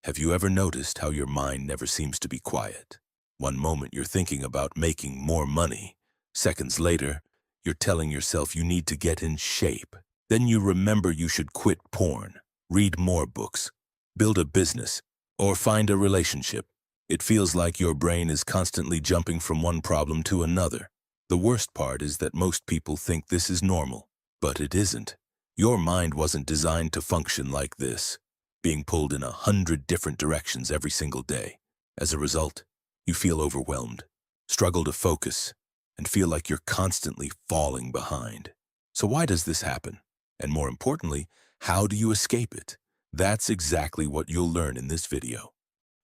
Have you ever noticed how your mind never seems to be quiet? One moment you're thinking about making more money. Seconds later, you're telling yourself you need to get in shape. Then you remember you should quit porn, read more books, build a business, or find a relationship. It feels like your brain is constantly jumping from one problem to another. The worst part is that most people think this is normal, but it isn't. Your mind wasn't designed to function like this, being pulled in 100 different directions every single day. As a result, you feel overwhelmed, struggle to focus, and feel like you're constantly falling behind. So why does this happen? And more importantly, how do you escape it? That's exactly what you'll learn in this video.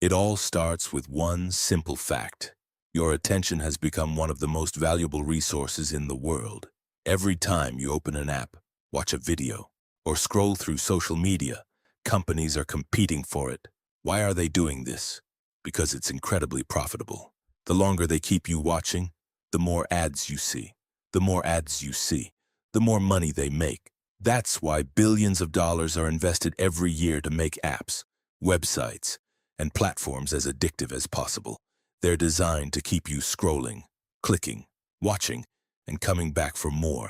It all starts with one simple fact. Your attention has become one of the most valuable resources in the world. Every time you open an app, watch a video, or scroll through social media, companies are competing for it. Why are they doing this? Because it's incredibly profitable. The longer they keep you watching, the more ads you see. The more ads you see, the more money they make. That's why billions of dollars are invested every year to make apps, websites, and platforms as addictive as possible. They're designed to keep you scrolling, clicking, watching, and coming back for more.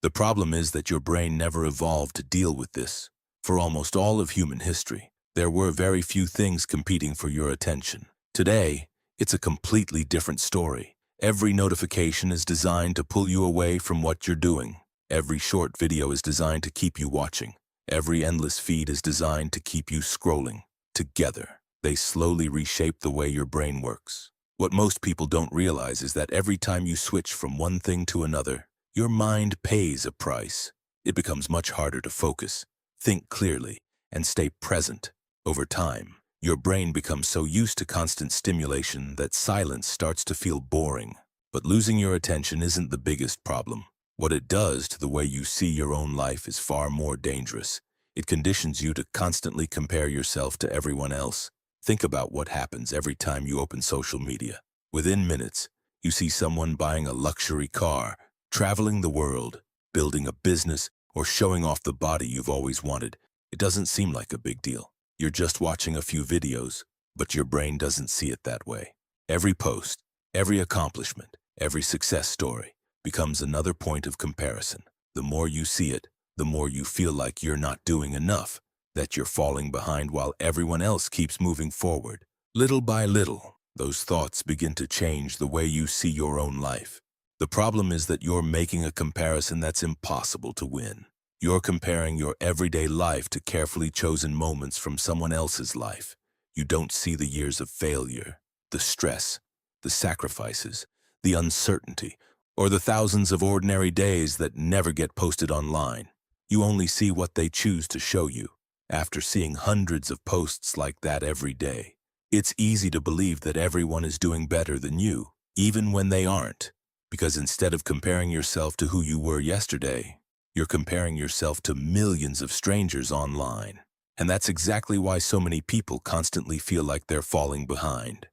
The problem is that your brain never evolved to deal with this. For almost all of human history, there were very few things competing for your attention. Today, it's a completely different story. Every notification is designed to pull you away from what you're doing. Every short video is designed to keep you watching. Every endless feed is designed to keep you scrolling. Together, they slowly reshape the way your brain works. What most people don't realize is that every time you switch from one thing to another, your mind pays a price. It becomes much harder to focus, think clearly, and stay present. Over time, your brain becomes so used to constant stimulation that silence starts to feel boring. But losing your attention isn't the biggest problem. What it does to the way you see your own life is far more dangerous. It conditions you to constantly compare yourself to everyone else. Think about what happens every time you open social media. Within minutes, you see someone buying a luxury car, traveling the world, building a business, or showing off the body you've always wanted. It doesn't seem like a big deal. You're just watching a few videos, but your brain doesn't see it that way. Every post, every accomplishment, every success story becomes another point of comparison. The more you see it, the more you feel like you're not doing enough, that you're falling behind while everyone else keeps moving forward. Little by little, those thoughts begin to change the way you see your own life. The problem is that you're making a comparison that's impossible to win. You're comparing your everyday life to carefully chosen moments from someone else's life. You don't see the years of failure, the stress, the sacrifices, the uncertainty, or the thousands of ordinary days that never get posted online. You only see what they choose to show you. After seeing hundreds of posts like that every day, it's easy to believe that everyone is doing better than you, even when they aren't. Because instead of comparing yourself to who you were yesterday, you're comparing yourself to millions of strangers online. And that's exactly why so many people constantly feel like they're falling behind.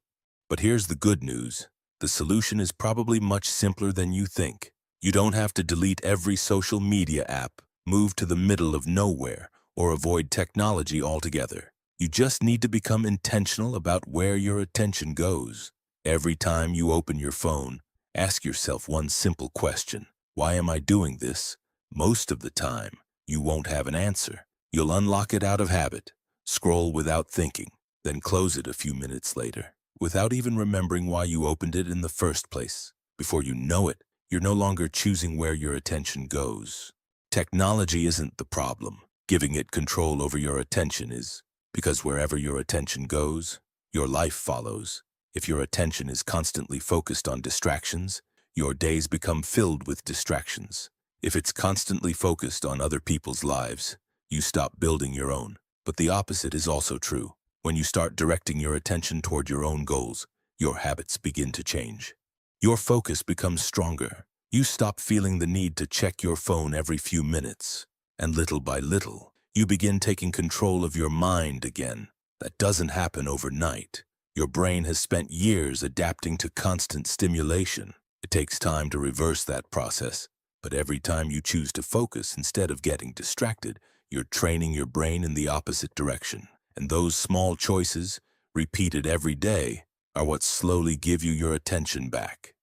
But here's the good news. The solution is probably much simpler than you think. You don't have to delete every social media app, move to the middle of nowhere, or avoid technology altogether. You just need to become intentional about where your attention goes. Every time you open your phone, ask yourself one simple question. Why am I doing this? Most of the time, you won't have an answer. You'll unlock it out of habit, scroll without thinking, then close it a few minutes later, without even remembering why you opened it in the first place. Before you know it, you're no longer choosing where your attention goes. Technology isn't the problem. Giving it control over your attention is, because wherever your attention goes, your life follows. If your attention is constantly focused on distractions, your days become filled with distractions. If it's constantly focused on other people's lives, you stop building your own. But the opposite is also true. When you start directing your attention toward your own goals, your habits begin to change. Your focus becomes stronger. You stop feeling the need to check your phone every few minutes. And little by little, you begin taking control of your mind again. That doesn't happen overnight. Your brain has spent years adapting to constant stimulation. It takes time to reverse that process. But every time you choose to focus instead of getting distracted, you're training your brain in the opposite direction. And those small choices, repeated every day, are what slowly give you your attention back.